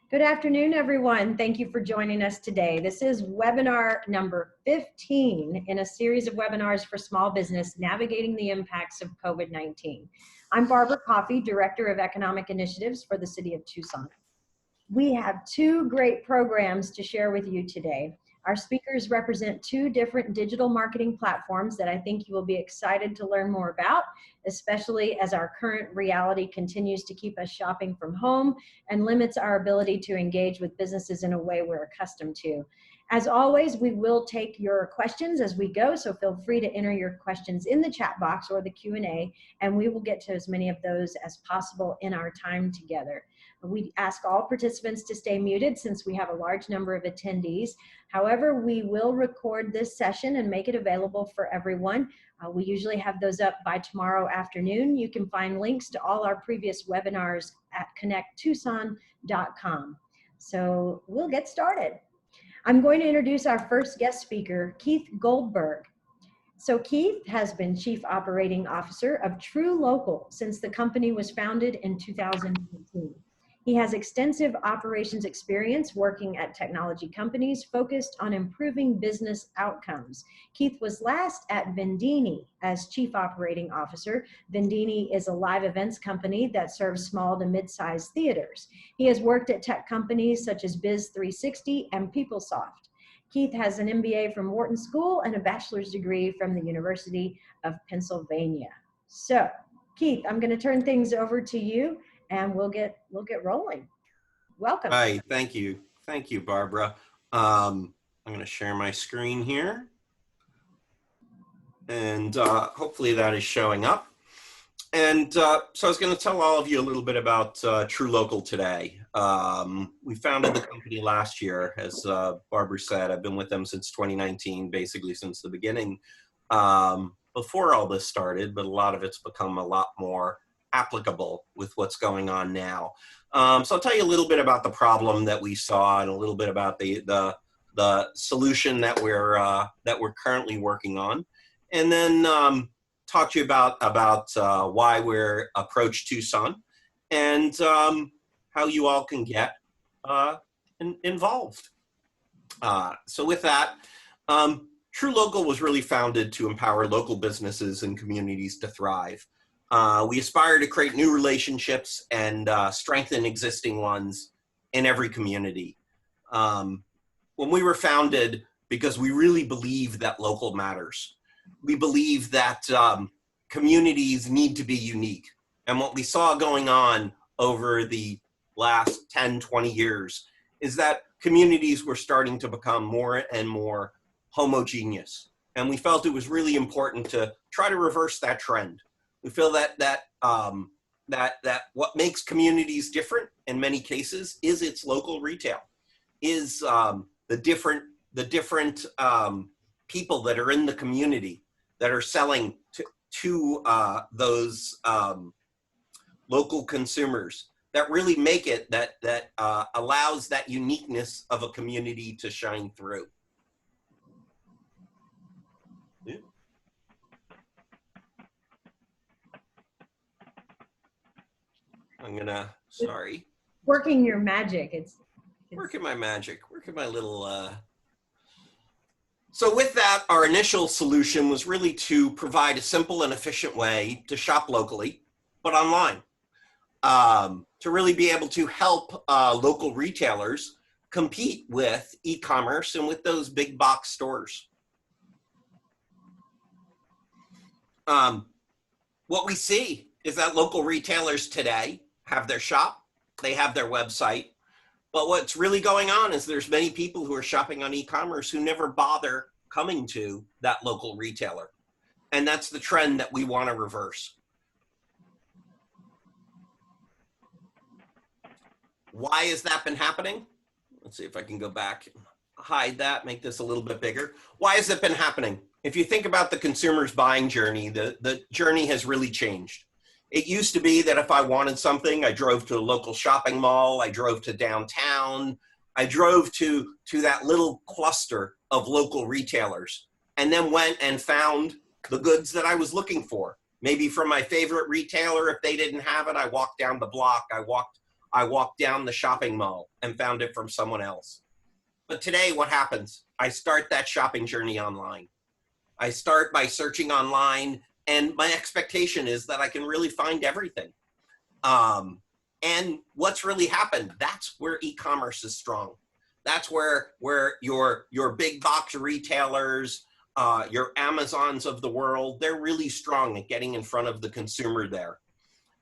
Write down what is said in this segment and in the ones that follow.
Good afternoon, everyone. Thank you for joining us today. This is webinar number 15 in a series of webinars for small business navigating the impacts of COVID-19. I'm Barbara Coffey, Director of Economic Initiatives for the City of Tucson. We have two great programs to share with you today. Our speakers represent two different digital marketing platforms that I think you will be excited to learn more about, especially as our current reality continues to keep us shopping from home and limits our ability to engage with businesses in a way we're accustomed to. As always, we will take your questions as we go, so feel free to enter your questions in the chat box or the Q&A, and we will get to as many of those as possible in our time together. We ask all participants to stay muted since we have a large number of attendees. However, we will record this session and make it available for everyone. We usually have those up by tomorrow afternoon. You can find links to all our previous webinars at connecttucson.com. So we'll get started. I'm going to introduce our first guest speaker, Keith Goldberg. So Keith has been Chief Operating Officer of True Local since the company was founded in 2018. He has extensive operations experience working at technology companies focused on improving business outcomes. Keith was last at Vendini as Chief Operating Officer. Vendini is a live events company that serves small to mid-sized theaters. He has worked at tech companies such as Biz360 and PeopleSoft. Keith has an MBA from Wharton School and a bachelor's degree from the University of Pennsylvania. So, Keith, I'm going to turn things over to you, and we'll get rolling. Welcome. Hi, thank you, Barbara. I'm going to share my screen here, and hopefully that is showing up. And so I was going to tell all of you a little bit about True Local today. We founded the company last year, as Barbara said. I've been with them since 2019, basically since the beginning, before all this started, but a lot of it's become a lot more applicable with what's going on now. So I'll tell you a little bit about the problem that we saw and a little bit about the solution that we're currently working on, and then talk to you about why we're approached Tucson and how you all can get involved. So with that, True Local was really founded to empower local businesses and communities to thrive. We aspire to create new relationships and strengthen existing ones in every community. When we were founded, because we really believe that local matters. We believe that communities need to be unique. And what we saw going on over the last 10, 20 years is that communities were starting to become more and more homogeneous. And we felt it was really important to try to reverse that trend. We feel that what makes communities different in many cases is its local retail, is the different people that are in the community that are selling to those local consumers that really make it that allows that uniqueness of a community to shine through. I'm gonna, sorry. Working your magic. It's working my magic, working my little, So with that, our initial solution was really to provide a simple and efficient way to shop locally, but online, to really be able to help local retailers compete with e-commerce and with those big box stores. What we see is that local retailers today have their shop, they have their website, but what's really going on is there's many people who are shopping on e-commerce who never bother coming to that local retailer. And that's the trend that we want to reverse. Why has that been happening? Let's see if I can go back, hide that, make this a little bit bigger. Why has it been happening? If you think about the consumer's buying journey, the journey has really changed. It used to be that if I wanted something, I drove to a local shopping mall, I drove to downtown, I drove to that little cluster of local retailers, and then went and found the goods that I was looking for. Maybe from my favorite retailer, if they didn't have it, I walked down the block, I I walked down the shopping mall and found it from someone else. But today, what happens? I start that shopping journey online. I start by searching online, and my expectation is that I can really find everything. And what's really happened, that's where e-commerce is strong. That's where your big box retailers, your Amazons of the world, they're really strong at getting in front of the consumer there.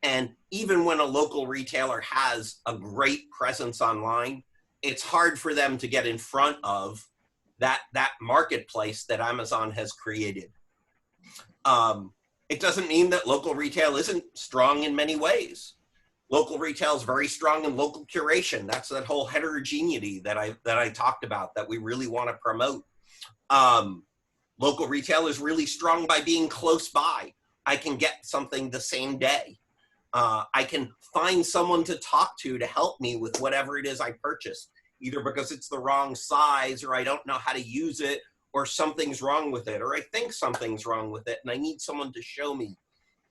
And even when a local retailer has a great presence online, it's hard for them to get in front of that marketplace that Amazon has created. It doesn't mean that local retail isn't strong in many ways. Local retail is very strong in local curation. That's that whole heterogeneity that I talked about that we really want to promote. Local retail is really strong by being close by. I can get something the same day. I can find someone to talk to help me with whatever it is I purchased, either because it's the wrong size or I don't know how to use it or something's wrong with it or I think something's wrong with it and I need someone to show me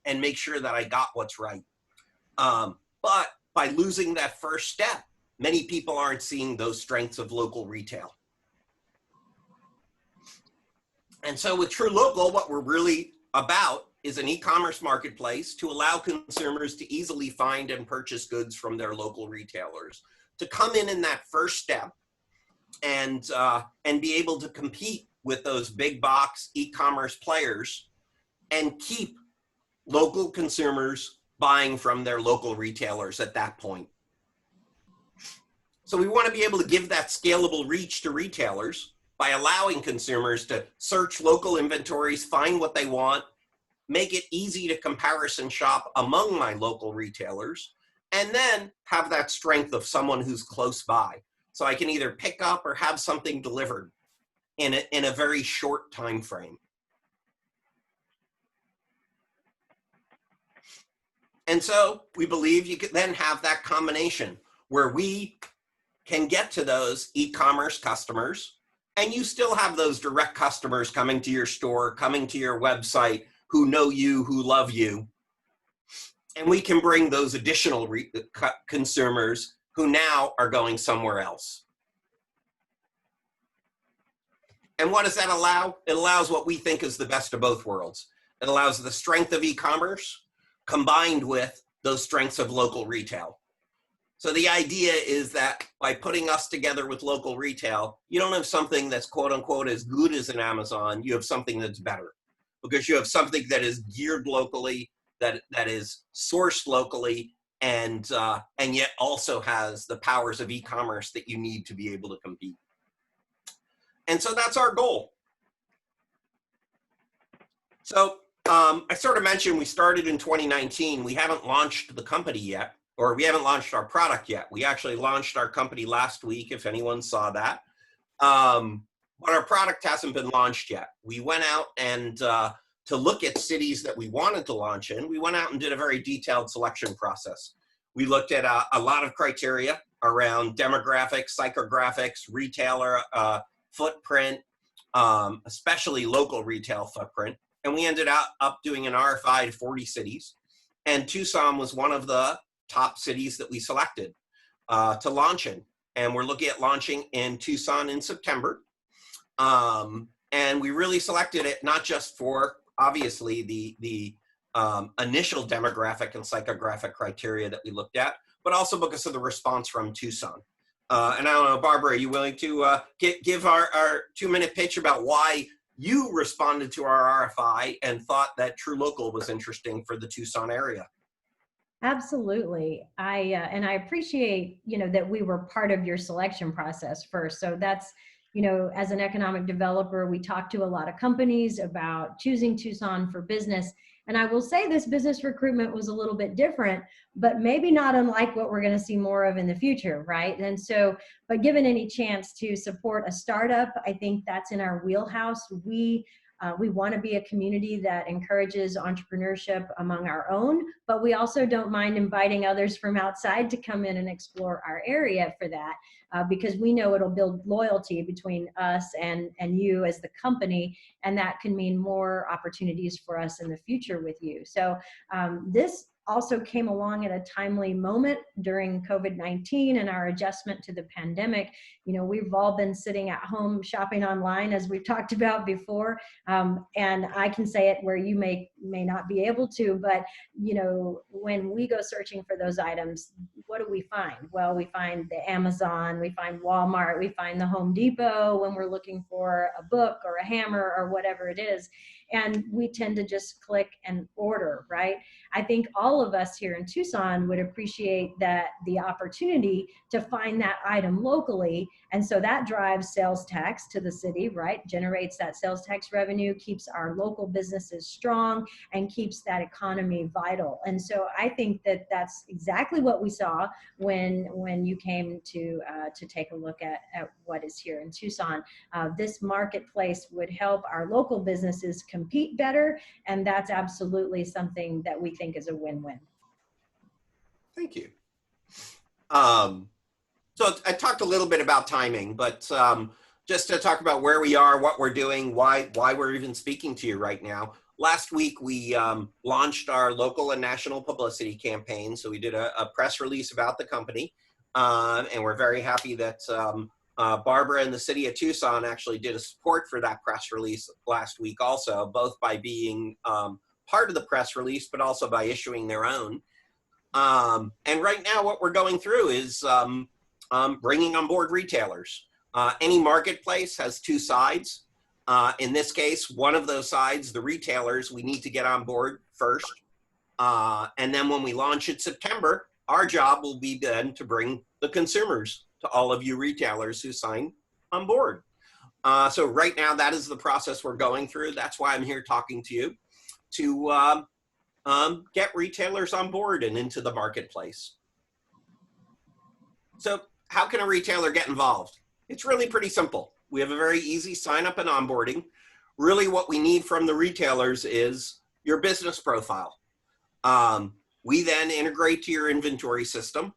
and make sure that I got what's right. But by losing that first step, many people aren't seeing those strengths of local retail. And so with True Local, what we're really about is an e-commerce marketplace to allow consumers to easily find and purchase goods from their local retailers, to come in that first step and be able to compete with those big box e-commerce players and keep local consumers buying from their local retailers at that point. So we want to be able to give that scalable reach to retailers by allowing consumers to search local inventories, find what they want, make it easy to comparison shop among my local retailers, and then have that strength of someone who's close by. So I can either pick up or have something delivered in a very short time frame. And so we believe you could then have that combination where we can get to those e-commerce customers and you still have those direct customers coming to your store, coming to your website, who know you, who love you. And we can bring those additional consumers who now are going somewhere else. And what does that allow? It allows what we think is the best of both worlds. It allows the strength of e-commerce combined with those strengths of local retail. So the idea is that by putting us together with local retail, you don't have something that's quote unquote as good as an Amazon, you have something that's better. Because you have something that is geared locally, that is sourced locally, and yet also has the powers of e-commerce that you need to be able to compete. And so that's our goal. So I sort of mentioned we started in 2019. We haven't launched the company yet, or we haven't launched our product yet. We actually launched our company last week, if anyone saw that. But our product hasn't been launched yet. We went out and to look at cities that we wanted to launch in, we went out and did a very detailed selection process. We looked at a lot of criteria around demographics, psychographics, retailer footprint, especially local retail footprint. And we ended up doing an RFI to 40 cities. And Tucson was one of the top cities that we selected to launch in. And we're looking at launching in Tucson in September. And we really selected it not just for obviously the initial demographic and psychographic criteria that we looked at, but also because of the response from Tucson. And I don't know, Barbara, are you willing to give our 2-minute pitch about why you responded to our RFI and thought that True Local was interesting for the Tucson area? Absolutely. And I appreciate, that we were part of your selection process first. So that's, as an economic developer, we talk to a lot of companies about choosing Tucson for business. And I will say this business recruitment was a little bit different, but maybe not unlike what we're going to see more of in the future, right? And so, but given any chance to support a startup, I think that's in our wheelhouse. We want to be a community that encourages entrepreneurship among our own, but we also don't mind inviting others from outside to come in and explore our area for that, because we know it'll build loyalty between us and you as the company, and that can mean more opportunities for us in the future with you. So this also came along at a timely moment during COVID-19 and our adjustment to the pandemic. You know, we've all been sitting at home shopping online, as we've talked about before. And I can say it where you may not be able to, but you know, when we go searching for those items, what do we find? Well, we find the Amazon, we find Walmart, we find the Home Depot when we're looking for a book or a hammer or whatever it is. And we tend to just click and order, right? I think all of us here in Tucson would appreciate that, the opportunity to find that item locally. And so that drives sales tax to the city, right? Generates that sales tax revenue, keeps our local businesses strong, and keeps that economy vital. And so I think that that's exactly what we saw when you came to take a look at what is here in Tucson. This marketplace would help our local businesses compete better, and that's absolutely something that we think is a win-win. Thank you. So I talked a little bit about timing, but just to talk about where we are, what we're doing, why we're even speaking to you right now. Last week, we launched our local and national publicity campaign. So we did a press release about the company, and we're very happy that Barbara and the city of Tucson actually did a support for that press release last week also, both by being part of the press release, but also by issuing their own. And right now what we're going through is bringing on board retailers. Any marketplace has two sides. In this case, one of those sides, the retailers, we need to get on board first. And then when we launch in September, our job will be then to bring the consumers to all of you retailers who sign on board. So right now, that is the process we're going through. That's why I'm here talking to you, to get retailers on board and into the marketplace. So how can a retailer get involved? It's really pretty simple. We have a very easy sign up and onboarding. Really what we need from the retailers is your business profile. We then integrate to your inventory system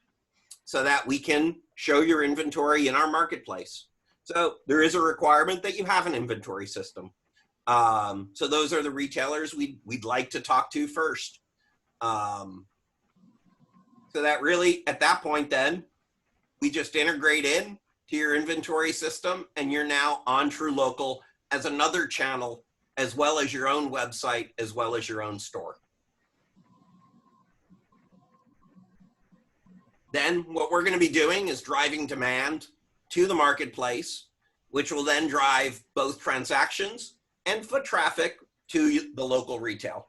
so that we can show your inventory in our marketplace. So there is a requirement that you have an inventory system. So those are the retailers we'd like to talk to first. So that really, at that point then, we just integrate in to your inventory system, and you're now on TrueLocal as another channel, as well as your own website, as well as your own store. Then what we're going to be doing is driving demand to the marketplace, which will then drive both transactions and foot traffic to the local retail.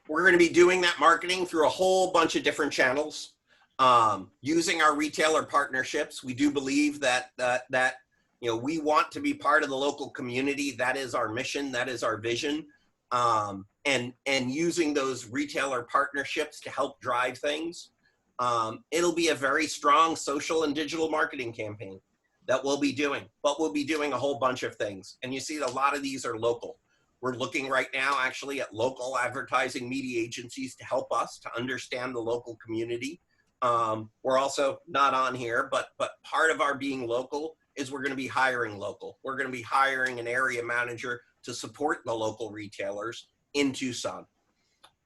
We're going to be doing that marketing through a whole bunch of different channels. Using our retailer partnerships, we do believe that we want to be part of the local community. That is our mission. That is our vision. And using those retailer partnerships to help drive things. It'll be a very strong social and digital marketing campaign that we'll be doing, but we'll be doing a whole bunch of things. And you see a lot of these are local. We're looking right now actually at local advertising media agencies to help us to understand the local community. We're also not on here, but part of our being local is we're going to be hiring local. We're going to be hiring an area manager to support the local retailers in Tucson.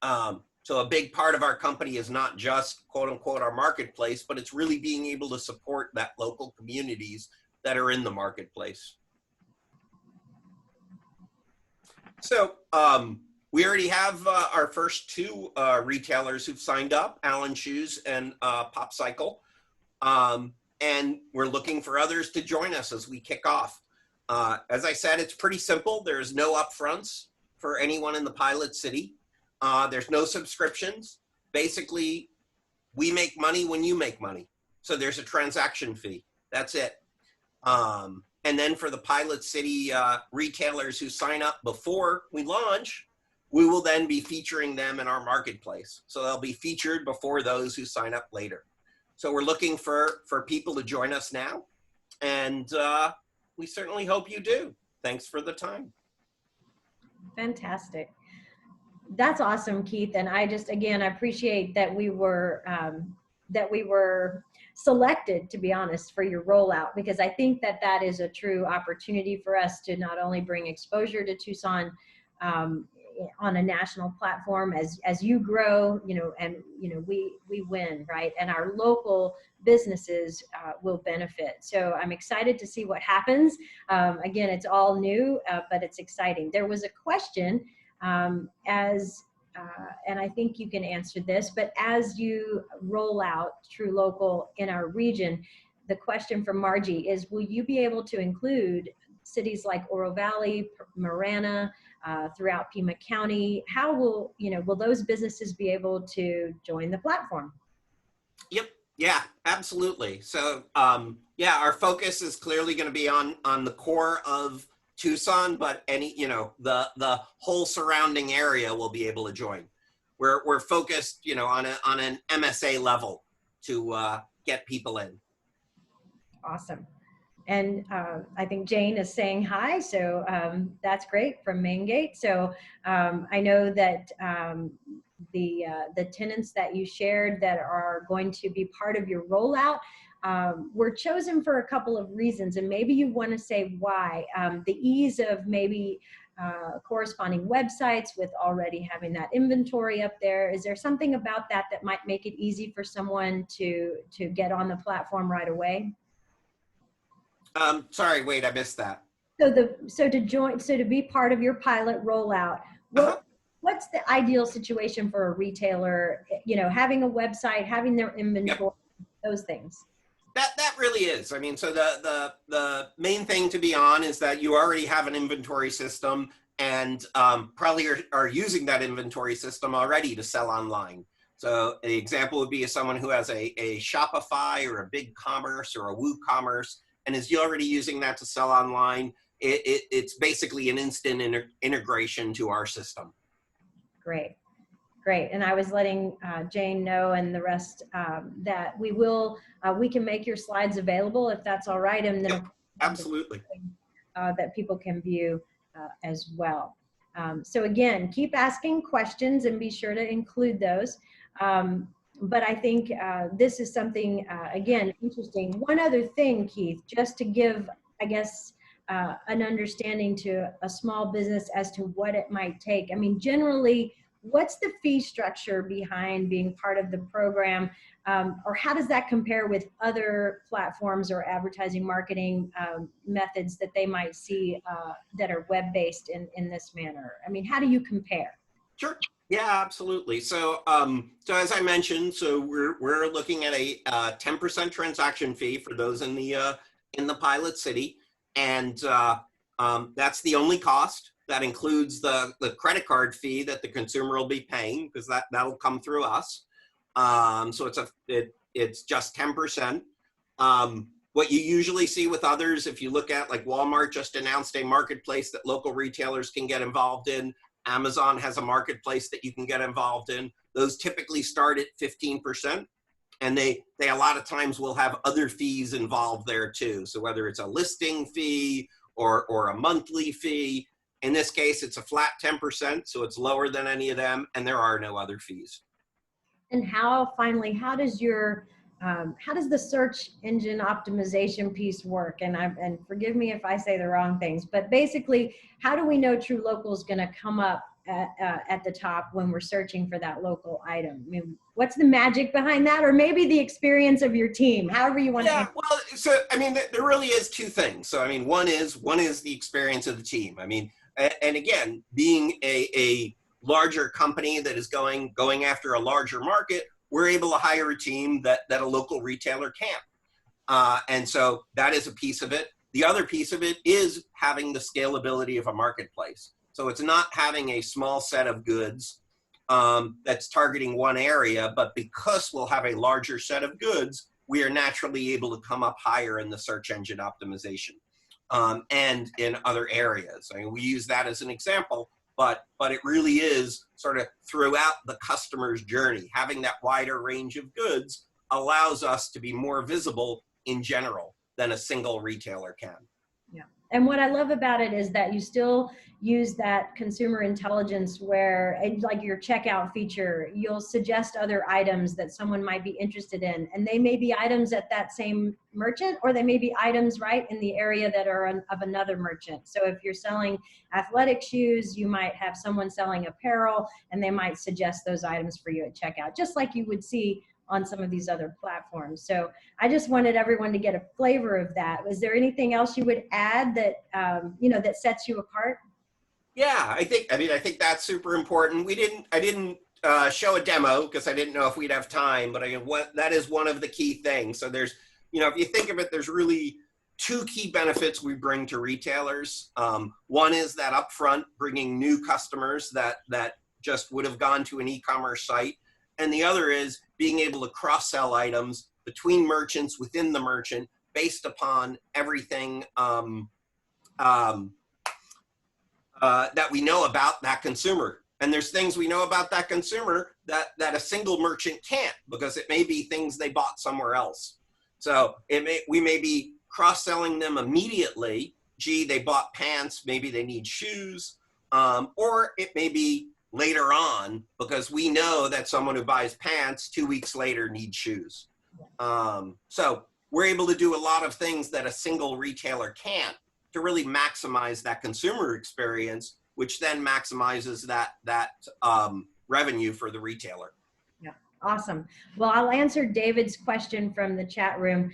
So a big part of our company is not just quote unquote our marketplace, but it's really being able to support that local communities that are in the marketplace. So we already have our first two retailers who've signed up, Allen Shoes and PopCycle. And we're looking for others to join us as we kick off. As I said, it's pretty simple. There's no upfronts for anyone in the pilot city. There's no subscriptions. Basically, we make money when you make money. So there's a transaction fee. That's it. And then for the pilot city retailers who sign up before we launch, we will then be featuring them in our marketplace. So they'll be featured before those who sign up later. So we're looking for people to join us now. And we certainly hope you do. Thanks for the time. Fantastic. That's awesome, Keith. And I appreciate that we were selected, to be honest, for your rollout, because I think that is a true opportunity for us to not only bring exposure to Tucson, on a national platform as you grow, and we win, right? And our local businesses will benefit. So I'm excited to see what happens. Again, it's all new, but it's exciting. There was a question and I think you can answer this, but as you roll out True Local in our region, the question from Margie is, will you be able to include cities like Oro Valley, Marana, throughout Pima County? How will those businesses be able to join the platform? Yep. Yeah, absolutely. So, yeah, our focus is clearly going to be on the core of Tucson, but any, the whole surrounding area will be able to join. We're focused, on an MSA level to get people in. Awesome. And I think Jane is saying hi, so that's great from Main Gate. So I know that the tenants that you shared that are going to be part of your rollout were chosen for a couple of reasons, and maybe you want to say why. The ease of maybe corresponding websites with already having that inventory up there. Is there something about that that might make it easy for someone to get on the platform right away? Sorry, wait, I missed that. So to be part of your pilot rollout, what's the ideal situation for a retailer? Having a website, having their inventory, those things. That really is. I mean, so the main thing to be on is that you already have an inventory system and probably are using that inventory system already to sell online. So the example would be someone who has a Shopify or a BigCommerce or a WooCommerce and is already using that to sell online. It's basically an instant integration to our system. Great. And I was letting Jane know and the rest that we can make your slides available if that's all right. And then absolutely. That people can view as well. So again, keep asking questions and be sure to include those. But I think this is something, again, interesting. One other thing, Keith, just to give, I guess, an understanding to a small business as to what it might take. I mean, generally, what's the fee structure behind being part of the program? Or how does that compare with other platforms or advertising marketing methods that they might see that are web-based in this manner? I mean, how do you compare? Sure. Yeah, absolutely. So, so as I mentioned, so we're looking at a 10% transaction fee for those in the pilot city, and that's the only cost. That includes the credit card fee that the consumer will be paying because that'll come through us. So it's just 10%. What you usually see with others, if you look at like Walmart just announced a marketplace that local retailers can get involved in. Amazon has a marketplace that you can get involved in. Those typically start at 15%. And they a lot of times will have other fees involved there too. So whether it's a listing fee or a monthly fee, in this case, it's a flat 10%. So it's lower than any of them. And there are no other fees. And finally, how does the search engine optimization piece work? And forgive me if I say the wrong things, but basically, how do we know True Local is going to come up at the top when we're searching for that local item? I mean, what's the magic behind that? Or maybe the experience of your team, however you want to. Yeah, well, so, I mean, there really is two things. So, I mean, one is the experience of the team. I mean, and again, being a larger company that is going after a larger market, we're able to hire a team that a local retailer can't. And so that is a piece of it. The other piece of it is having the scalability of a marketplace. So it's not having a small set of goods that's targeting one area, but because we'll have a larger set of goods, we are naturally able to come up higher in the search engine optimization and in other areas. I mean, we use that as an example. But it really is sort of throughout the customer's journey. Having that wider range of goods allows us to be more visible in general than a single retailer can. Yeah, And what I love about it is that you still use that consumer intelligence where, like your checkout feature, you'll suggest other items that someone might be interested in. And they may be items at that same merchant, or they may be items right in the area that are of another merchant. So if you're selling athletic shoes, you might have someone selling apparel, and they might suggest those items for you at checkout, just like you would see on some of these other platforms. So I just wanted everyone to get a flavor of that. Was there anything else you would add that, that sets you apart? Yeah, I think that's super important. I didn't show a demo because I didn't know if we'd have time, but that is one of the key things. So there's, if you think of it, there's really two key benefits we bring to retailers. One is that upfront bringing new customers that just would have gone to an e-commerce site. And the other is being able to cross-sell items between merchants within the merchant based upon everything that we know about that consumer. And there's things we know about that consumer that a single merchant can't, because it may be things they bought somewhere else. So we may be cross-selling them immediately. Gee, they bought pants, maybe they need shoes, or it may be later on, because we know that someone who buys pants 2 weeks later needs shoes. So we're able to do a lot of things that a single retailer can't to really maximize that consumer experience, which then maximizes that revenue for the retailer. Yeah, awesome. Well, I'll answer David's question from the chat room.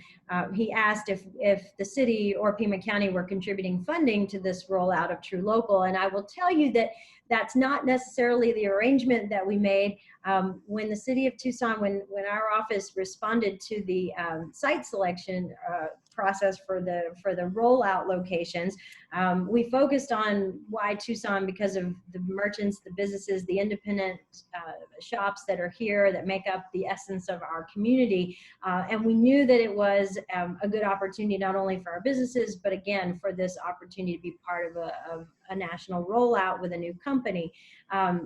He asked if the city or Pima County were contributing funding to this rollout of True Local, and I will tell you that that's not necessarily the arrangement that we made. When the city of Tucson, when our office responded to the site selection process for the rollout locations, we focused on why Tucson, because of the merchants, the businesses, the independent shops that are here that make up the essence of our community. And we knew that it was a good opportunity, not only for our businesses, but again, for this opportunity to be part of a national rollout with a new company.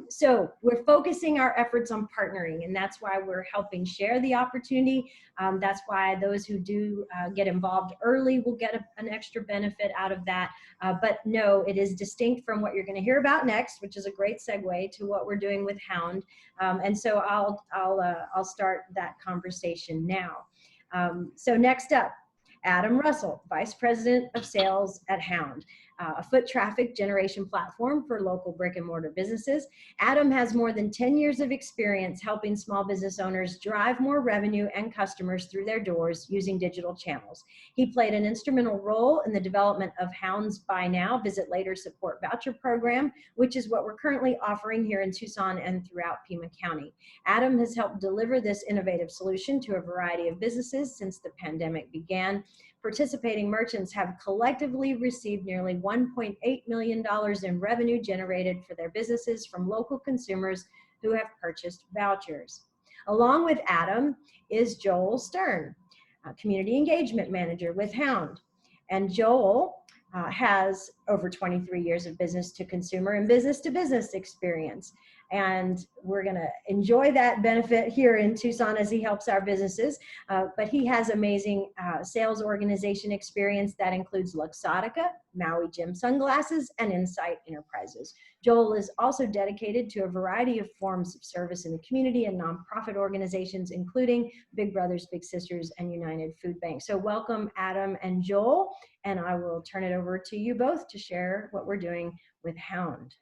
So we're focusing our efforts on partnering, and that's why we're helping share the opportunity. That's why those who do get involved early will get an extra benefit out of that. But no, it is distinct from what you're going to hear about next, which is a great segue to what we're doing with Hound. And so I'll start that conversation now. So next up, Adam Russell, Vice President of Sales at Hound, a foot traffic generation platform for local brick and mortar businesses. Adam has more than 10 years of experience helping small business owners drive more revenue and customers through their doors using digital channels. He played an instrumental role in the development of Hound's Buy Now, Visit Later support voucher program, which is what we're currently offering here in Tucson and throughout Pima County. Adam has helped deliver this innovative solution to a variety of businesses since the pandemic began. Participating merchants have collectively received nearly $1.8 million in revenue generated for their businesses from local consumers who have purchased vouchers. Along with Adam is Joel Stern, Community Engagement Manager with Hound. And Joel has over 23 years of business to consumer and business to business experience. And we're going to enjoy that benefit here in Tucson as he helps our businesses. But he has amazing sales organization experience that includes Luxottica, Maui Gym Sunglasses, and Insight Enterprises. Joel is also dedicated to a variety of forms of service in the community and nonprofit organizations, including Big Brothers Big Sisters and United Food Bank. So welcome, Adam and Joel, and I will turn it over to you both to share what we're doing with Hound.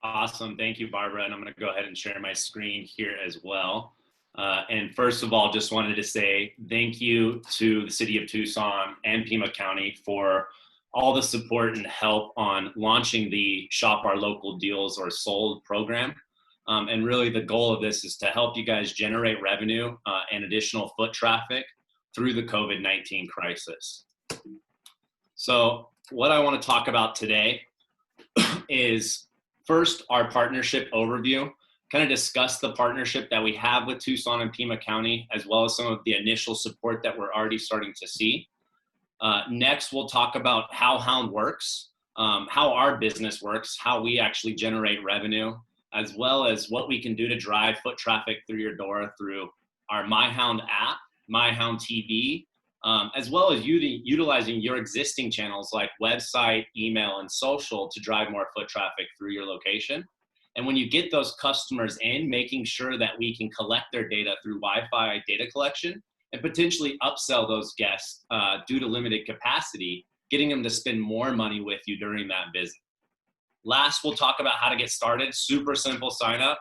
Awesome. Thank you, Barbara. And I'm going to go ahead and share my screen here as well. And first of all, just wanted to say thank you to the city of Tucson and Pima County for all the support and help on launching the Shop Our Local Deals or Sold program. And really the goal of this is to help you guys generate revenue and additional foot traffic through the COVID-19 crisis. So what I want to talk about today is first, our partnership overview, kind of discuss the partnership that we have with Tucson and Pima County, as well as some of the initial support that we're already starting to see. Next, we'll talk about how Hound works, how our business works, how we actually generate revenue, as well as what we can do to drive foot traffic through your door through our My Hound app, My Hound TV, as well as utilizing your existing channels like website, email, and social to drive more foot traffic through your location. And when you get those customers in, making sure that we can collect their data through Wi-Fi data collection and potentially upsell those guests due to limited capacity, getting them to spend more money with you during that visit. Last, we'll talk about how to get started. Super simple sign up,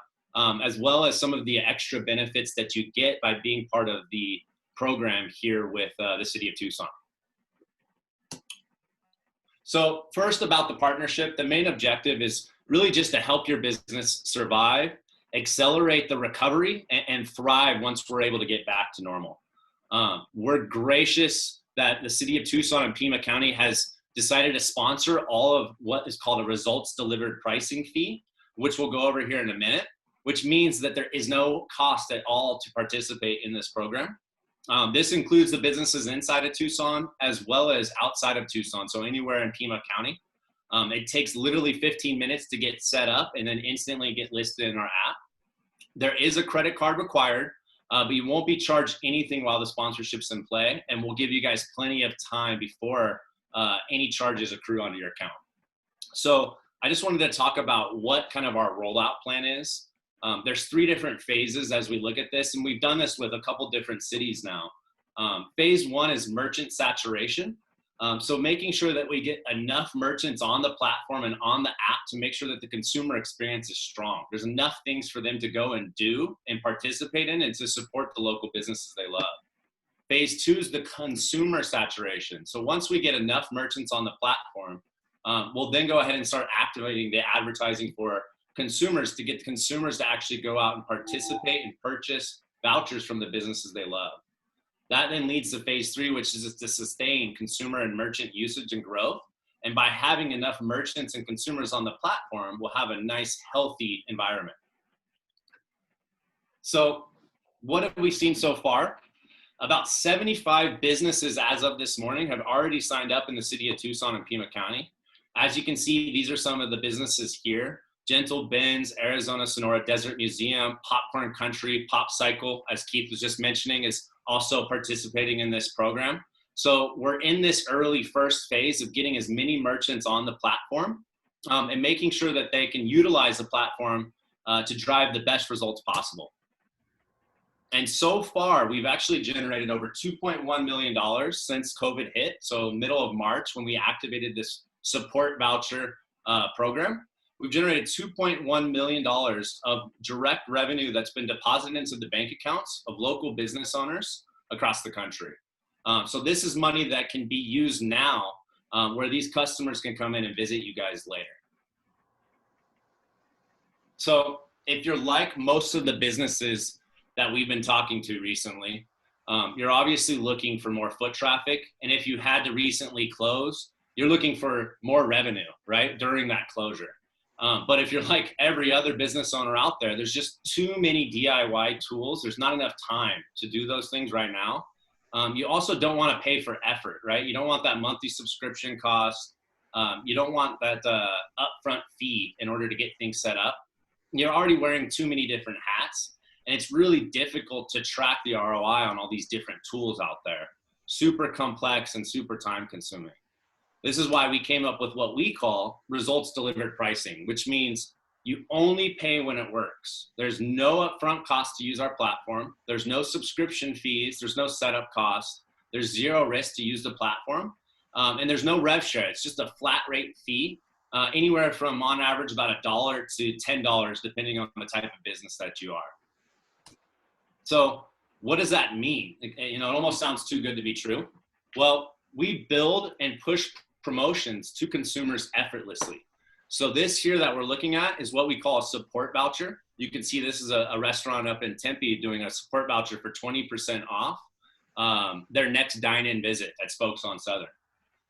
as well as some of the extra benefits that you get by being part of the program here with the City of Tucson. So first, about the partnership, the main objective is really just to help your business survive, accelerate the recovery, and thrive once we're able to get back to normal. We're gracious that the City of Tucson and Pima County has decided to sponsor all of what is called a results delivered pricing fee, which we'll go over here in a minute, which means that there is no cost at all to participate in this program. This includes the businesses inside of Tucson as well as outside of Tucson, so anywhere in Pima County. It takes literally 15 minutes to get set up and then instantly get listed in our app. There is a credit card required, but you won't be charged anything while the sponsorship's in play, and we'll give you guys plenty of time before any charges accrue onto your account. So I just wanted to talk about what kind of our rollout plan is. There's 3 different phases as we look at this, and we've done this with a couple different cities now. Phase 1 is merchant saturation. So making sure that we get enough merchants on the platform and on the app to make sure that the consumer experience is strong. There's enough things for them to go and do and participate in and to support the local businesses they love. Phase 2 is the consumer saturation. So once we get enough merchants on the platform, we'll then go ahead and start activating the advertising for consumers to get consumers to actually go out and participate and purchase vouchers from the businesses they love. That then leads to phase 3, which is to sustain consumer and merchant usage and growth. And by having enough merchants and consumers on the platform, we'll have a nice, healthy environment. So what have we seen so far? About 75 businesses as of this morning have already signed up in the City of Tucson and Pima County. As you can see, these are some of the businesses here. Gentle Ben's, Arizona Sonora Desert Museum, Popcorn Country, Pop Cycle, as Keith was just mentioning, is also participating in this program. So we're in this early first phase of getting as many merchants on the platform and making sure that they can utilize the platform to drive the best results possible. And so far, we've actually generated over $2.1 million since COVID hit. So middle of March, when we activated this support voucher program, we've generated $2.1 million of direct revenue that's been deposited into the bank accounts of local business owners across the country. So this is money that can be used now where these customers can come in and visit you guys later. So if you're like most of the businesses that we've been talking to recently, you're obviously looking for more foot traffic. And if you had to recently close, you're looking for more revenue, right, during that closure. But if you're like every other business owner out there, there's just too many DIY tools. There's not enough time to do those things right now. You also don't want to pay for effort, right? You don't want that monthly subscription cost. You don't want that upfront fee in order to get things set up. You're already wearing too many different hats, and it's really difficult to track the ROI on all these different tools out there. Super complex and super time consuming. This is why we came up with what we call results delivered pricing, which means you only pay when it works. There's no upfront cost to use our platform. There's no subscription fees. There's no setup cost. There's zero risk to use the platform. And there's no rev share. It's just a flat rate fee, anywhere from on average about $1 to $10, depending on the type of business that you are. So what does that mean? You know, it almost sounds too good to be true. Well, we build and push promotions to consumers effortlessly. So this here that we're looking at is what we call a support voucher. You can see this is a restaurant up in Tempe doing a support voucher for 20% off their next dine-in visit at Spokes on Southern.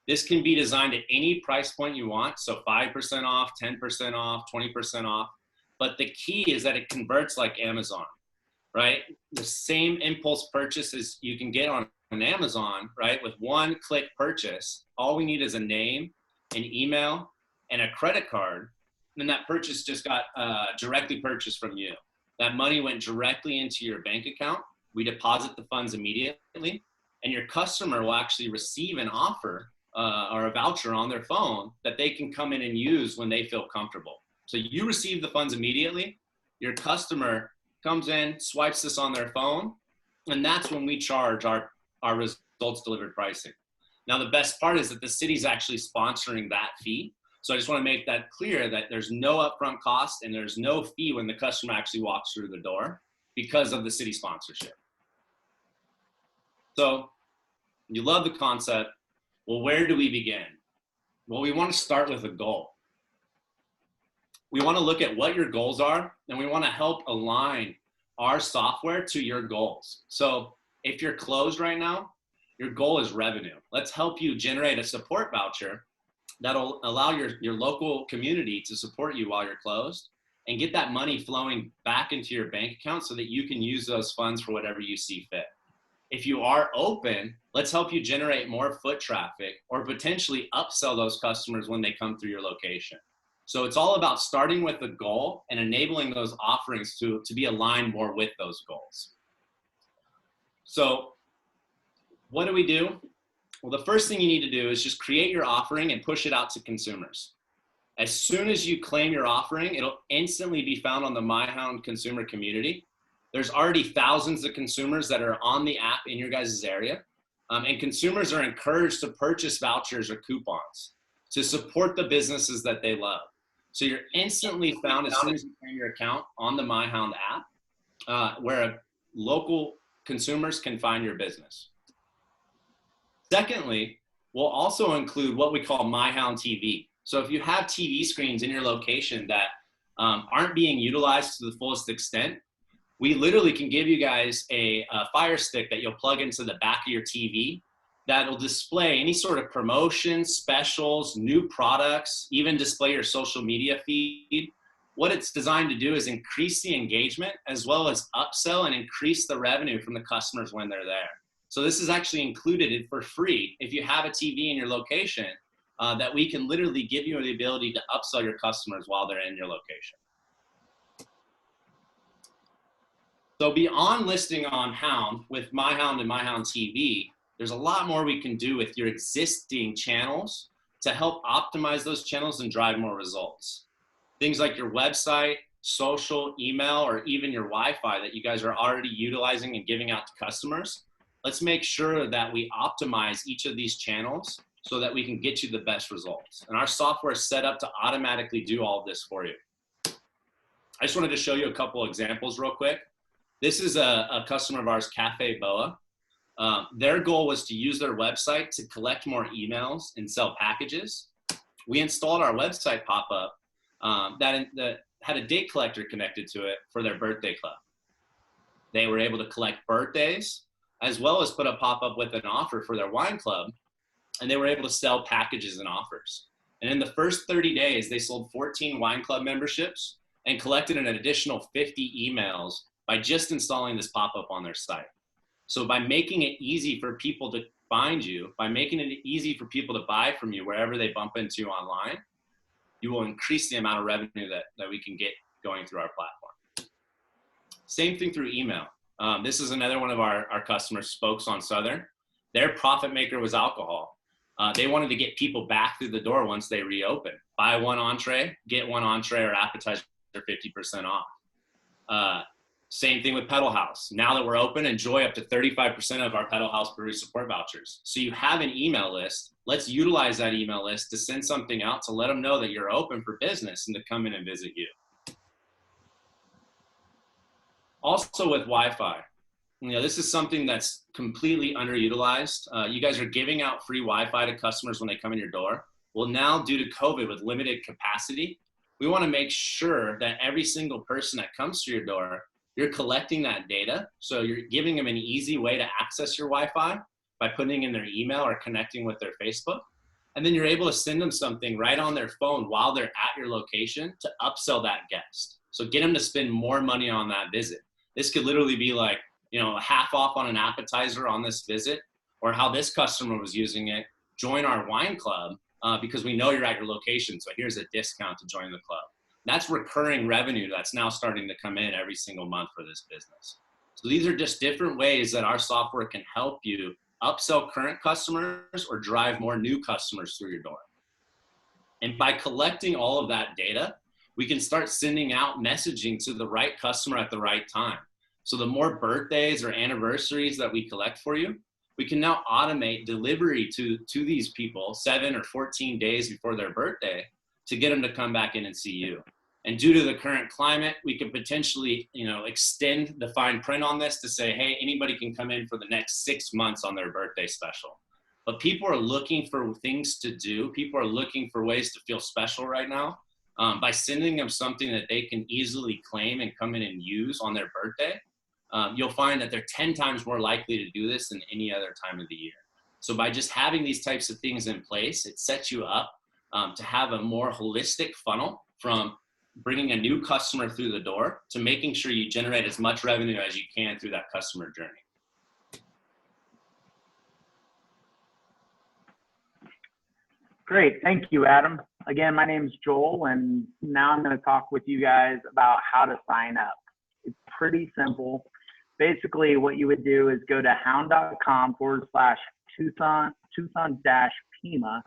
This can be designed at any price point you want, so 5% off, 10% off, 20% off. But the key is that it converts like Amazon, right? The same impulse purchases you can get on Amazon, right? With one click purchase, all we need is a name, an email, and a credit card. And then that purchase just got directly purchased from you. That money went directly into your bank account. We deposit the funds immediately. and your customer will actually receive an offer or a voucher on their phone that they can come in and use when they feel comfortable. So you receive the funds immediately, your customer comes in, swipes this on their phone, and that's when we charge our results delivered pricing. Now, the best part is that the city's actually sponsoring that fee. So I just want to make that clear that there's no upfront cost and there's no fee when the customer actually walks through the door because of the city sponsorship. So you love the concept. Well, where do we begin? Well, we want to start with a goal. We want to look at what your goals are, and we want to help align our software to your goals. So if you're closed right now, your goal is revenue. Let's help you generate a support voucher that'll allow your local community to support you while you're closed and get that money flowing back into your bank account so that you can use those funds for whatever you see fit. If you are open, let's help you generate more foot traffic or potentially upsell those customers when they come through your location. So it's all about starting with a goal and enabling those offerings to be aligned more with those goals. So what do we do? Well, the first thing you need to do is just create your offering and push it out to consumers. As soon as you claim your offering, it'll instantly be found on the MyHound consumer community. There's already thousands of consumers that are on the app in your guys' area. And consumers are encouraged to purchase vouchers or coupons to support the businesses that they love. So you're instantly found as soon as you claim your account on the MyHound app, where local consumers can find your business. Secondly, we'll also include what we call MyHound TV. So if you have TV screens in your location that aren't being utilized to the fullest extent, we literally can give you guys a Fire Stick that you'll plug into the back of your TV that'll display any sort of promotions, specials, new products, even display your social media feed. What it's designed to do is increase the engagement as well as upsell and increase the revenue from the customers when they're there. So this is actually included for free if you have a TV in your location that we can literally give you the ability to upsell your customers while they're in your location. So beyond listing on Hound with MyHound and MyHound TV, there's a lot more we can do with your existing channels to help optimize those channels and drive more results. Things like your website, social, email, or even your Wi-Fi that you guys are already utilizing and giving out to customers. Let's make sure that we optimize each of these channels so that we can get you the best results. And our software is set up to automatically do all of this for you. I just wanted to show you a couple examples real quick. This is a customer of ours, Cafe Boa. Their goal was to use their website to collect more emails and sell packages. We installed our website pop-up that had a date collector connected to it for their birthday club. They were able to collect birthdays, as well as put a pop-up with an offer for their wine club, and they were able to sell packages and offers. And in the first 30 days, they sold 14 wine club memberships and collected an additional 50 emails by just installing this pop-up on their site. So by making it easy for people to find you, by making it easy for people to buy from you wherever they bump into you online, you will increase the amount of revenue that we can get going through our platform. Same thing through email. This is another one of our customers, Spokes on Southern. Their profit maker was alcohol. They wanted to get people back through the door once they reopen. Buy one entree, get one entree or appetizer 50% off. Same thing with Pedal House. Now that we're open, enjoy up to 35% of our Pedal House brewery support vouchers. So you have an email list. Let's utilize that email list to send something out to let them know that you're open for business and to come in and visit you. Also with Wi-Fi, this is something that's completely underutilized. You guys are giving out free Wi-Fi to customers when they come in your door. Well, now due to COVID with limited capacity, we want to make sure that every single person that comes through your door, you're collecting that data. So you're giving them an easy way to access your Wi-Fi by putting in their email or connecting with their Facebook. And then you're able to send them something right on their phone while they're at your location to upsell that guest. So get them to spend more money on that visit. This could literally be like, half off on an appetizer on this visit, or how this customer was using it. Join our wine club because we know you're at your location. So here's a discount to join the club. That's recurring revenue that's now starting to come in every single month for this business. So these are just different ways that our software can help you upsell current customers or drive more new customers through your door. And by collecting all of that data, we can start sending out messaging to the right customer at the right time. So the more birthdays or anniversaries that we collect for you, we can now automate delivery to these people 7 or 14 days before their birthday to get them to come back in and see you. And due to the current climate, we could potentially, extend the fine print on this to say, hey, anybody can come in for the next 6 months on their birthday special. But people are looking for things to do. People are looking for ways to feel special right now. By sending them something that they can easily claim and come in and use on their birthday, you'll find that they're 10 times more likely to do this than any other time of the year. So by just having these types of things in place, it sets you up to have a more holistic funnel from bringing a new customer through the door to making sure you generate as much revenue as you can through that customer journey. Great, thank you, Adam. Again, my name is Joel, and now I'm going to talk with you guys about how to sign up. It's pretty simple. Basically, what you would do is go to hound.com/Tucson-Pima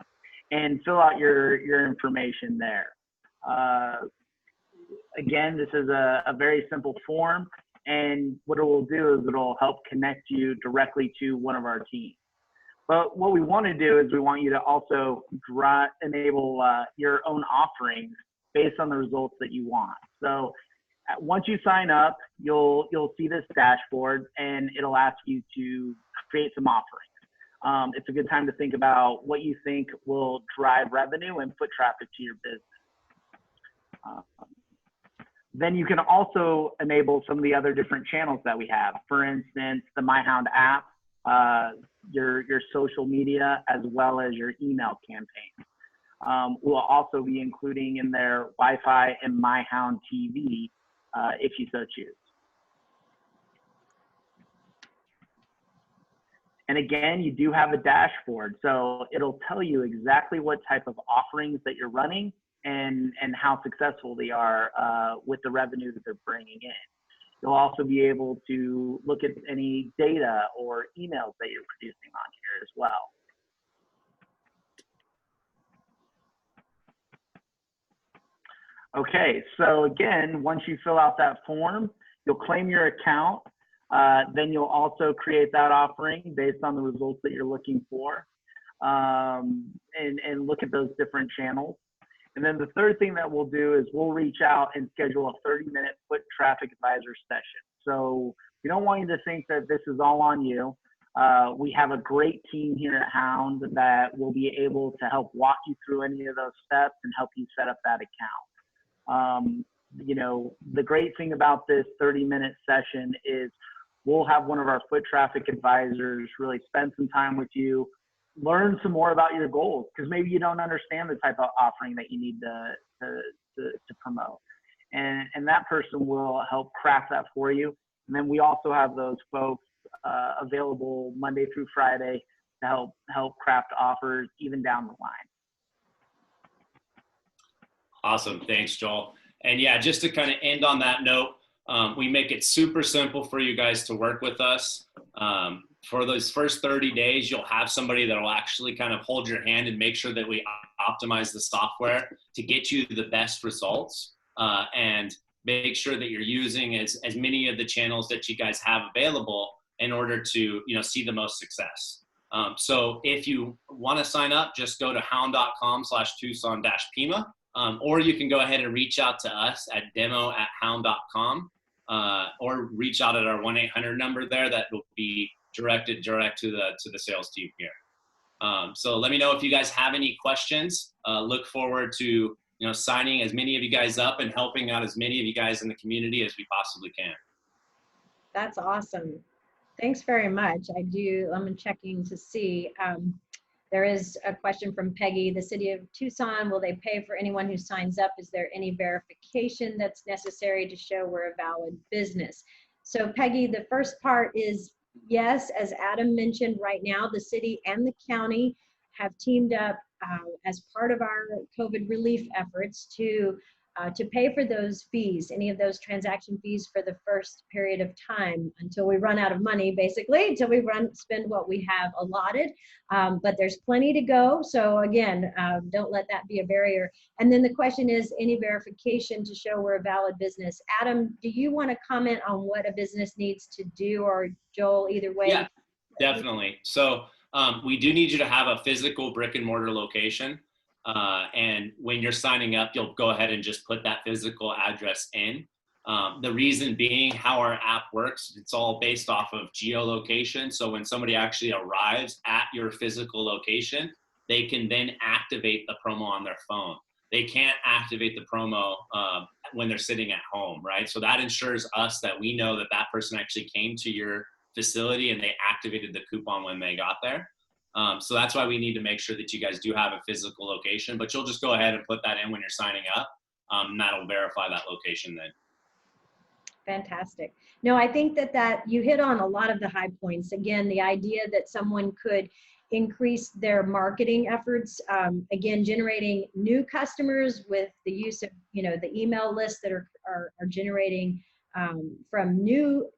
and fill out your information there. Again, this is a very simple form, and what it will do is it'll help connect you directly to one of our teams. But what we want to do is we want you to also enable your own offerings based on the results that you want. So once you sign up, you'll see this dashboard, and it'll ask you to create some offerings. It's a good time to think about what you think will drive revenue and foot traffic to your business. Then you can also enable some of the other different channels that we have. For instance, the MyHound app, your social media, as well as your email campaign. We'll also be including in there Wi-Fi and MyHound TV if you so choose. And again, you do have a dashboard, so it'll tell you exactly what type of offerings that you're running and how successful they are with the revenue that they're bringing in. You'll also be able to look at any data or emails that you're producing on here as well. Okay, so again, once you fill out that form, you'll claim your account. Then you'll also create that offering based on the results that you're looking for, and look at those different channels. And then the third thing that we'll do is we'll reach out and schedule a 30-minute foot traffic advisor session. So we don't want you to think that this is all on you. We have a great team here at Hound that will be able to help walk you through any of those steps and help you set up that account. The great thing about this 30-minute session is we'll have one of our foot traffic advisors really spend some time with you, learn some more about your goals, because maybe you don't understand the type of offering that you need to promote. And that person will help craft that for you. And then we also have those folks available Monday through Friday to help craft offers even down the line. Awesome, thanks, Joel. And yeah, just to kind of end on that note, we make it super simple for you guys to work with us. For those first 30 days, you'll have somebody that will actually kind of hold your hand and make sure that we optimize the software to get you the best results, and make sure that you're using as many of the channels that you guys have available in order to see the most success. So if you want to sign up, just go to hound.com/Tucson-Pima, or you can go ahead and reach out to us at demo@hound.com, or reach out at our 1-800 number there that will be directed direct to the sales team here. So let me know if you guys have any questions. Look forward to signing as many of you guys up and helping out as many of you guys in the community as we possibly can. That's awesome. Thanks very much. I'm checking to see. There is a question from Peggy. The city of Tucson, will they pay for anyone who signs up? Is there any verification that's necessary to show we're a valid business? So Peggy, the first part is yes, as Adam mentioned, right now the city and the county have teamed up as part of our COVID relief efforts to to pay for those fees, any of those transaction fees for the first period of time until we run out of money, basically, until we spend what we have allotted. But there's plenty to go. So again, don't let that be a barrier. And then the question is, any verification to show we're a valid business? Adam, do you want to comment on what a business needs to do, or Joel, either way? Yeah, definitely. So we do need you to have a physical brick and mortar location. And when you're signing up, you'll go ahead and just put that physical address in. The reason being, how our app works, it's all based off of geolocation. So when somebody actually arrives at your physical location, they can then activate the promo on their phone. They can't activate the promo when they're sitting at home, right? So that ensures us that we know that that person actually came to your facility and they activated the coupon when they got there. So that's why we need to make sure that you guys do have a physical location, but you'll just go ahead and put that in when you're signing up. And that'll verify that location then. Fantastic. No, I think that you hit on a lot of the high points. Again, the idea that someone could increase their marketing efforts, again, generating new customers with the use of, the email lists that are generating from new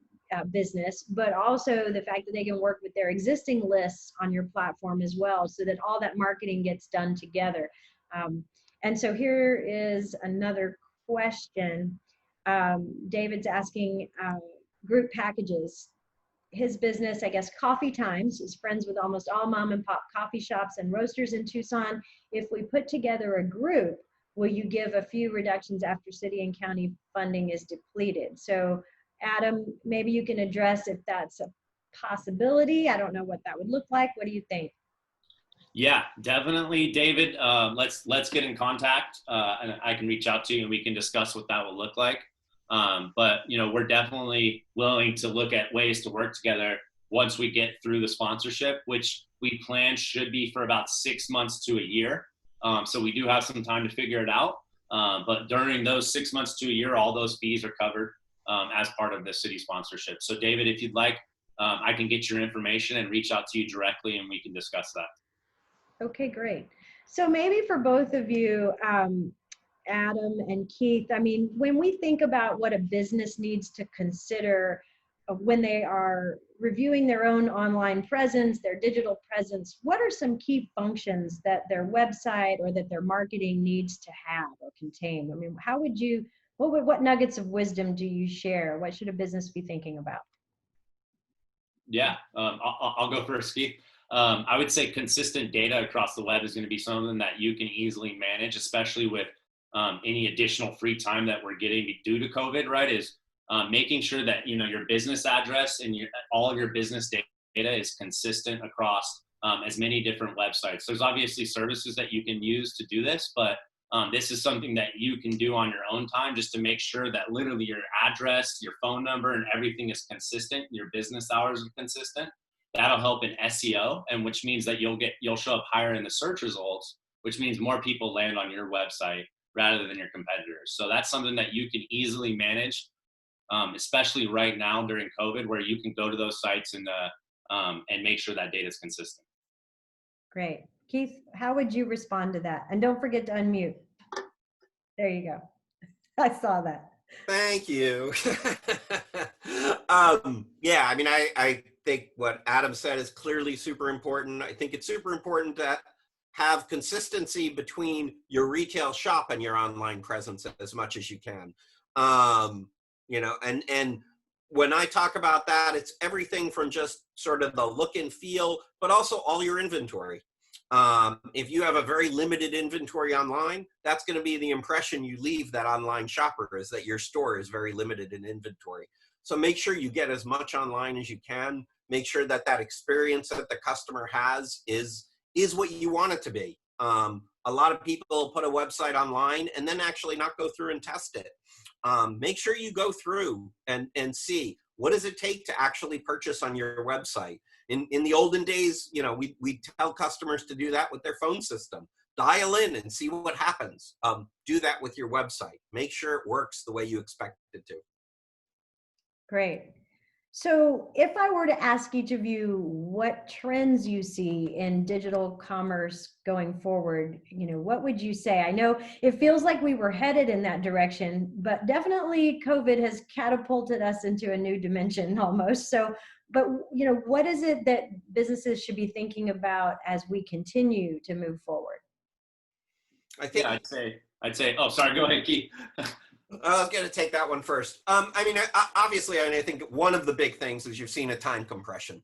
business, but also the fact that they can work with their existing lists on your platform as well, so that all that marketing gets done together. And so here is another question. David's asking group packages. His business, I guess, Coffee Times, is friends with almost all mom and pop coffee shops and roasters in Tucson. If we put together a group, will you give a few reductions after city and county funding is depleted? So Adam, maybe you can address if that's a possibility. I don't know what that would look like. What do you think? Yeah, definitely, David. Let's get in contact, and I can reach out to you and we can discuss what that will look like. But we're definitely willing to look at ways to work together once we get through the sponsorship, which we plan should be for about 6 months to a year. So we do have some time to figure it out. But during those 6 months to a year, all those fees are covered as part of the city sponsorship. So David, if you'd like, I can get your information and reach out to you directly and we can discuss that. Okay, great. So maybe for both of you, Adam and Keith, I mean, when we think about what a business needs to consider when they are reviewing their own online presence, their digital presence, what are some key functions that their website or that their marketing needs to have or contain? I mean, what nuggets of wisdom do you share? What should a business be thinking about? Yeah, I'll go first, Keith. I would say consistent data across the web is going to be something that you can easily manage, especially with any additional free time that we're getting due to COVID, right? Is making sure that, your business address and all of your business data is consistent across as many different websites. There's obviously services that you can use to do this, but this is something that you can do on your own time just to make sure that literally your address, your phone number, and everything is consistent. Your business hours are consistent. That'll help in SEO, and which means that you'll show up higher in the search results, which means more people land on your website rather than your competitors. So that's something that you can easily manage, especially right now during COVID, where you can go to those sites and make sure that data is consistent. Great. Keith, how would you respond to that? And don't forget to unmute. There you go. I saw that. Thank you. Yeah, I mean, I think what Adam said is clearly super important. I think it's super important to have consistency between your retail shop and your online presence as much as you can. And when I talk about that, it's everything from just sort of the look and feel, but also all your inventory. If you have a very limited inventory online, that's going to be the impression you leave that online shopper, is that your store is very limited in inventory. So make sure you get as much online as you can. Make sure that that experience that the customer has is what you want it to be. A lot of people put a website online and then actually not go through and test it. Make sure you go through and see, what does it take to actually purchase on your website? In the olden days, we tell customers to do that with their phone system. Dial in and see what happens. Do that with your website. Make sure it works the way you expect it to. Great. So if I were to ask each of you what trends you see in digital commerce going forward, what would you say? I know it feels like we were headed in that direction, but definitely COVID has catapulted us into a new dimension almost. So, but what is it that businesses should be thinking about as we continue to move forward? I think I'd say, oh, sorry, go ahead, Keith. I was going to take that one first. I mean, obviously, I think one of the big things is you've seen a time compression.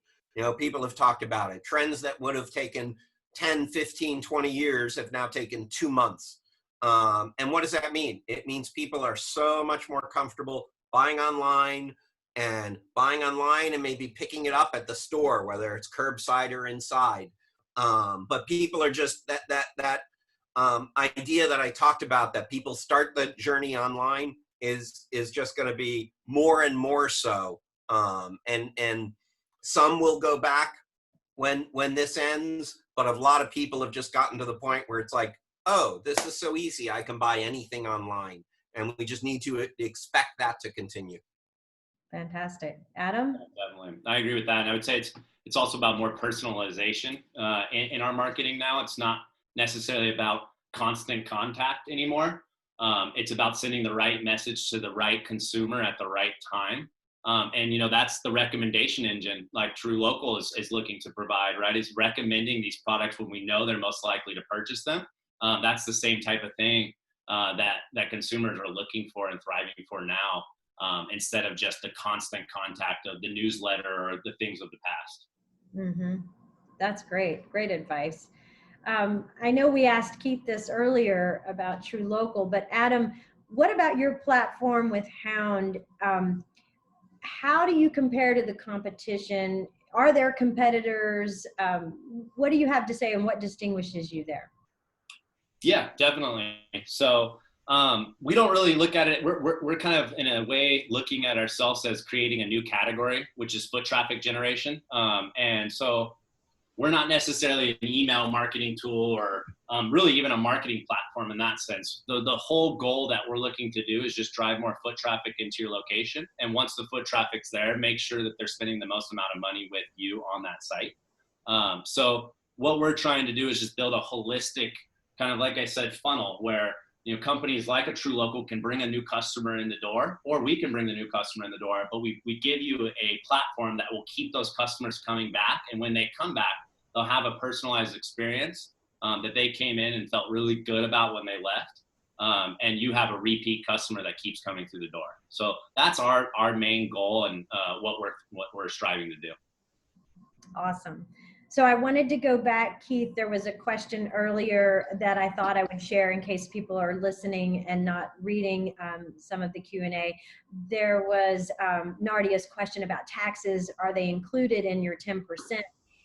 People have talked about it. Trends that would have taken 10, 15, 20 years have now taken 2 months. And what does that mean? It means people are so much more comfortable buying online and maybe picking it up at the store, whether it's curbside or inside. But people are just that idea that I talked about, that people start the journey online is just going to be more and more so. And some will go back when this ends, but a lot of people have just gotten to the point where it's like, oh, this is so easy. I can buy anything online. And we just need to expect that to continue. Fantastic. Adam? Definitely. I agree with that. And I would say it's also about more personalization in our marketing now. It's not necessarily about constant contact anymore. It's about sending the right message to the right consumer at the right time. And that's the recommendation engine like True Local is looking to provide, right? Is recommending these products when we know they're most likely to purchase them. That's the same type of thing that consumers are looking for and thriving for now, instead of just the constant contact of the newsletter or the things of the past. Mm-hmm. That's great. Great advice. I know we asked Keith this earlier about True Local, but Adam, what about your platform with Hound? How do you compare to the competition? Are there competitors? What do you have to say and what distinguishes you there? Yeah, definitely. So we don't really look at it. We're kind of in a way looking at ourselves as creating a new category, which is foot traffic generation. And so we're not necessarily an email marketing tool or really even a marketing platform in that sense. The whole goal that we're looking to do is just drive more foot traffic into your location. And once the foot traffic's there, make sure that they're spending the most amount of money with you on that site. So what we're trying to do is just build a holistic kind of, like I said, funnel where companies like a True Local can bring a new customer in the door, or we can bring the new customer in the door, but we give you a platform that will keep those customers coming back. And when they come back, they'll have a personalized experience that they came in and felt really good about when they left. And you have a repeat customer that keeps coming through the door. So that's our main goal and what we're striving to do. Awesome. So I wanted to go back, Keith. There was a question earlier that I thought I would share in case people are listening and not reading some of the Q&A. There was Nardia's question about taxes. Are they included in your 10%?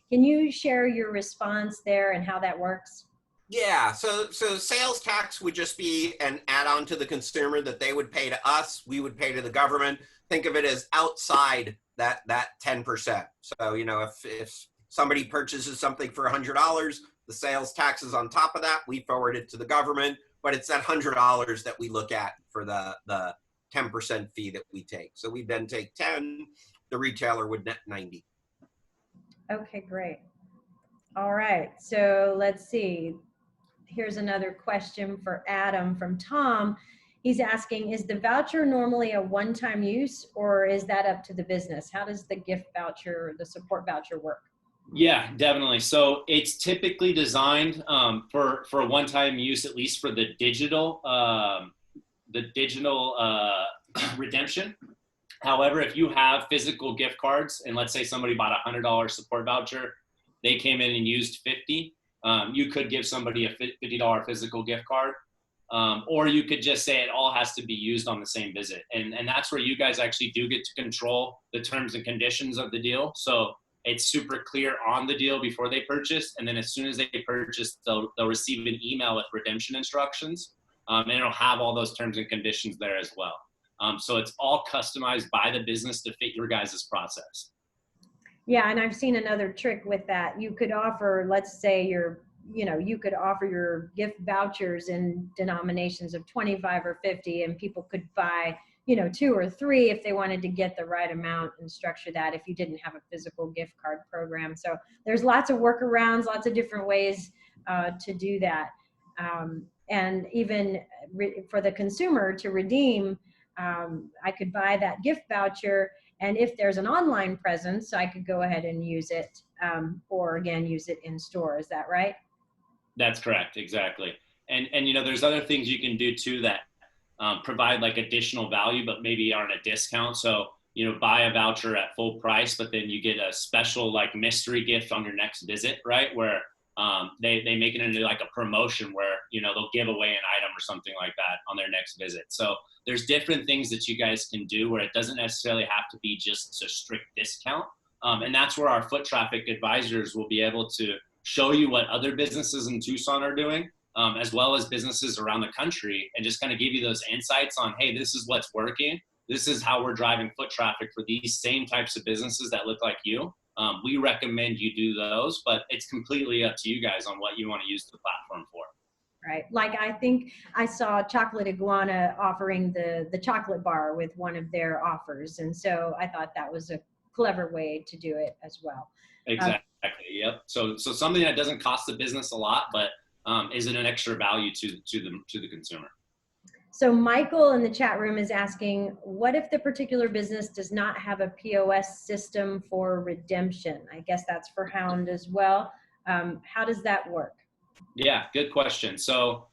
Can you share your response there and how that works? Yeah, so sales tax would just be an add-on to the consumer that they would pay to us, we would pay to the government. Think of it as outside that 10%. So, if somebody purchases something for $100, the sales tax is on top of that. We forward it to the government, but it's that $100 that we look at for the 10% fee that we take. So we then take 10, the retailer would net 90. Okay, great. All right, so let's see. Here's another question for Adam from Tom. He's asking, is the voucher normally a one-time use or is that up to the business? How does the gift voucher, the support voucher work? Yeah, definitely. So it's typically designed for a one-time use, at least for the digital redemption. However, if you have physical gift cards, and let's say somebody bought a $100 support voucher, they came in and used 50, you could give somebody a $50 physical gift card, or you could just say it all has to be used on the same visit. And that's where you guys actually do get to control the terms and conditions of the deal. So it's super clear on the deal before they purchase, and then as soon as they purchase, they'll receive an email with redemption instructions, and it'll have all those terms and conditions there as well. So it's all customized by the business to fit your guys' process. Yeah, and I've seen another trick with that. You could offer, let's say you could offer your gift vouchers in denominations of 25 or 50, and people could buy you know, 2 or 3 if they wanted to get the right amount and structure that if you didn't have a physical gift card program. So there's lots of workarounds, lots of different ways to do that. And even for the consumer to redeem, I could buy that gift voucher, and if there's an online presence, I could go ahead and use it, or again, use it in store. Is that right? That's correct, exactly. And you know, there's other things you can do too that provide like additional value, but maybe aren't a discount. So, you know, buy a voucher at full price, but then you get a special like mystery gift on your next visit, right? Where they make it into like a promotion where, you know, they'll give away an item or something like that on their next visit. So there's different things that you guys can do where it doesn't necessarily have to be just a strict discount. And that's where our foot traffic advisors will be able to show you what other businesses in Tucson are doing, as well as businesses around the country, and just kind of give you those insights on, hey, this is what's working. This is how we're driving foot traffic for these same types of businesses that look like you. We recommend you do those, but it's completely up to you guys on what you want to use the platform for. Right. Like I think I saw Chocolate Iguana offering the chocolate bar with one of their offers. And so I thought that was a clever way to do it as well. Exactly. Yep. So something that doesn't cost the business a lot, but is it an extra value to the consumer? So Michael in the chat room is asking, what if the particular business does not have a POS system for redemption? I guess that's for Hound as well. How does that work? Yeah, good question. So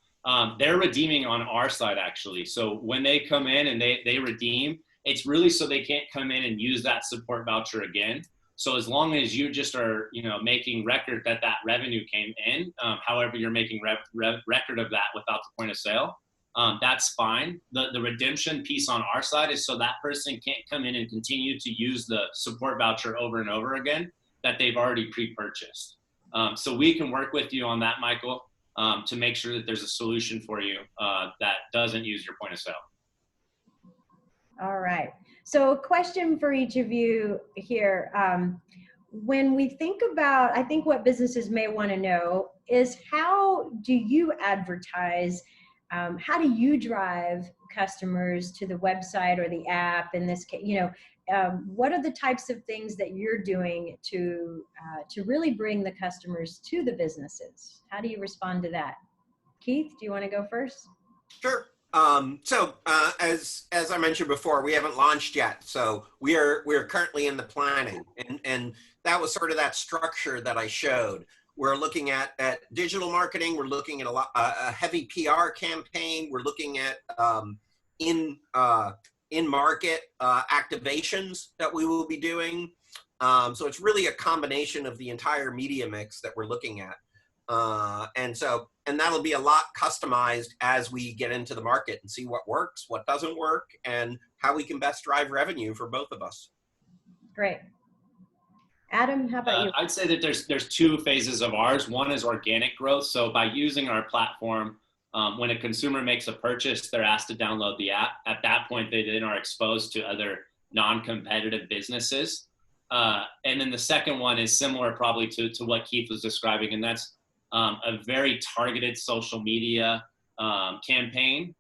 they're redeeming on our side, actually. So when they come in and they redeem, it's really so they can't come in and use that support voucher again. So as long as you just are, you know, making record that revenue came in, however you're making record of that without the point of sale, that's fine. The redemption piece on our side is so that person can't come in and continue to use the support voucher over and over again that they've already pre-purchased. So we can work with you on that, Michael, to make sure that there's a solution for you that doesn't use your point of sale. All right. So a question for each of you here. When we think about, I think what businesses may want to know is, how do you advertise? How do you drive customers to the website or the app? In this case, you know, what are the types of things that you're doing to really bring the customers to the businesses? How do you respond to that? Keith, do you want to go first? Sure. As I mentioned before, we haven't launched yet, so we're currently in the planning, and that was sort of that structure that I showed. We're looking at digital marketing. We're looking at a heavy PR campaign. We're looking at in-market activations that we will be doing. So it's really a combination of the entire media mix that we're looking at. And that'll be a lot customized as we get into the market and see what works, what doesn't work, and how we can best drive revenue for both of us. Great. Adam, how about you? I'd say that there's two phases of ours. One is organic growth. So by using our platform, when a consumer makes a purchase, they're asked to download the app. At that point, they then are exposed to other non-competitive businesses. And then the second one is similar probably to what Keith was describing, and that's a very targeted social media campaign.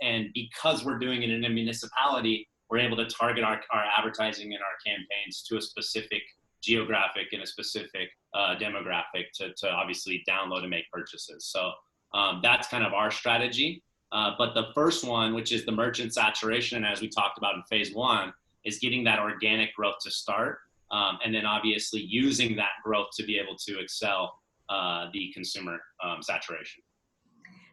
And because we're doing it in a municipality, we're able to target our advertising and our campaigns to a specific geographic and a specific demographic to obviously download and make purchases. So that's kind of our strategy. But the first one, which is the merchant saturation, as we talked about in phase 1, is getting that organic growth to start. And then obviously using that growth to be able to excel the consumer saturation.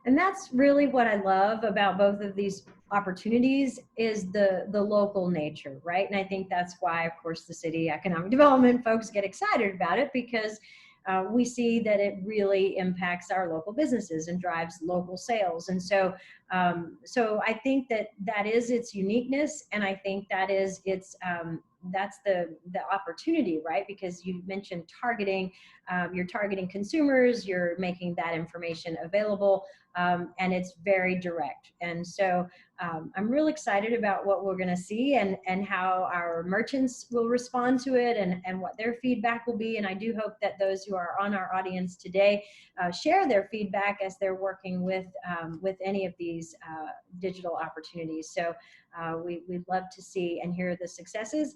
And that's really what I love about both of these opportunities, is the local nature, right? And I think that's why, of course, the city economic development folks get excited about it, because we see that it really impacts our local businesses and drives local sales. And so I think that is its uniqueness, and I think that is its that's the opportunity, right? Because you mentioned targeting, you're targeting consumers, you're making that information available, and it's very direct. And so I'm real excited about what we're going to see and how our merchants will respond to it and what their feedback will be. And I do hope that those who are on our audience today share their feedback as they're working with any of these digital opportunities. So we'd love to see and hear the successes,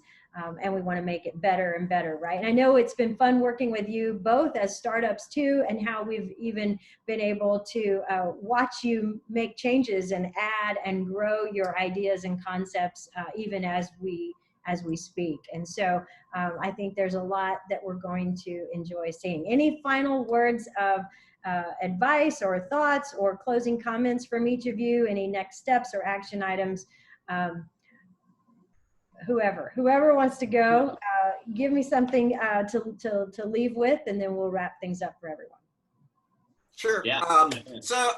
and we want to make it better and better, right? And I know it's been fun working with you both as startups too, and how we've even been able to watch you make changes and add and grow your ideas and concepts even as we speak. And so I think there's a lot that we're going to enjoy seeing. Any final words of advice or thoughts or closing comments from each of you? Any next steps or action items? Whoever wants to go, give me something to leave with, and then we'll wrap things up for everyone. Sure. Yeah. So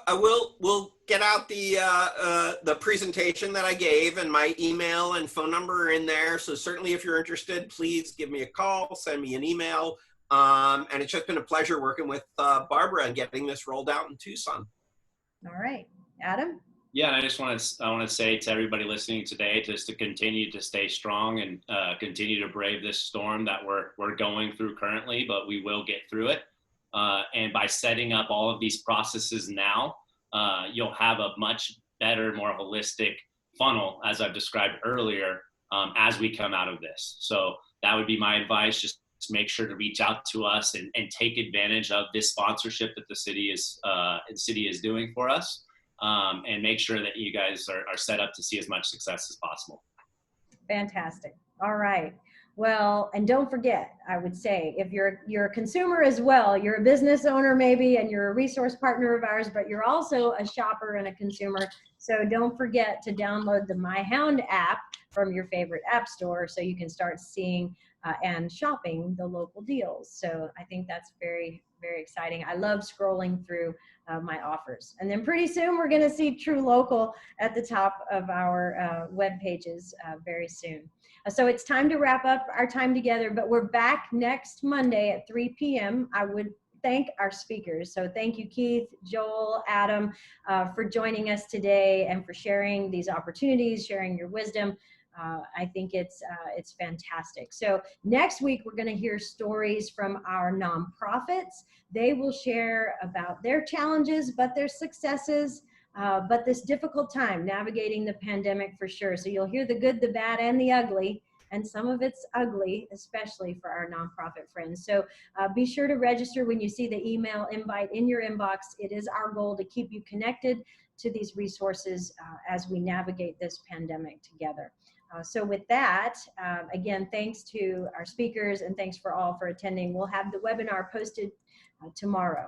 we'll get out the presentation that I gave, and my email and phone number are in there. So certainly, if you're interested, please give me a call, send me an email. And it's just been a pleasure working with Barbara and getting this rolled out in Tucson. All right, Adam. Yeah, and I want to say to everybody listening today, just to continue to stay strong and continue to brave this storm that we're going through currently, but we will get through it. And by setting up all of these processes now, you'll have a much better, more holistic funnel, as I've described earlier, as we come out of this. So that would be my advice. Just make sure to reach out to us and take advantage of this sponsorship that the city is doing for us. And make sure that you guys are set up to see as much success as possible. Fantastic. All right. Well, and don't forget, I would say, if you're a consumer as well, you're a business owner maybe, and you're a resource partner of ours, but you're also a shopper and a consumer. So don't forget to download the My Hound app from your favorite app store so you can start seeing and shopping the local deals. So I think that's very, very exciting. I love scrolling through my offers. And then pretty soon we're going to see True Local at the top of our web pages very soon. So it's time to wrap up our time together, but we're back next Monday at 3 p.m. I would thank our speakers. So thank you, Keith, Joel, Adam, for joining us today and for sharing these opportunities, sharing your wisdom. I think it's fantastic. So next week, we're going to hear stories from our nonprofits. They will share about their challenges, but their successes, but this difficult time navigating the pandemic for sure. So you'll hear the good, the bad, and the ugly. And some of it's ugly, especially for our nonprofit friends. So be sure to register when you see the email invite in your inbox. It is our goal to keep you connected to these resources as we navigate this pandemic together. So with that, again, thanks to our speakers and thanks for all for attending. We'll have the webinar posted tomorrow.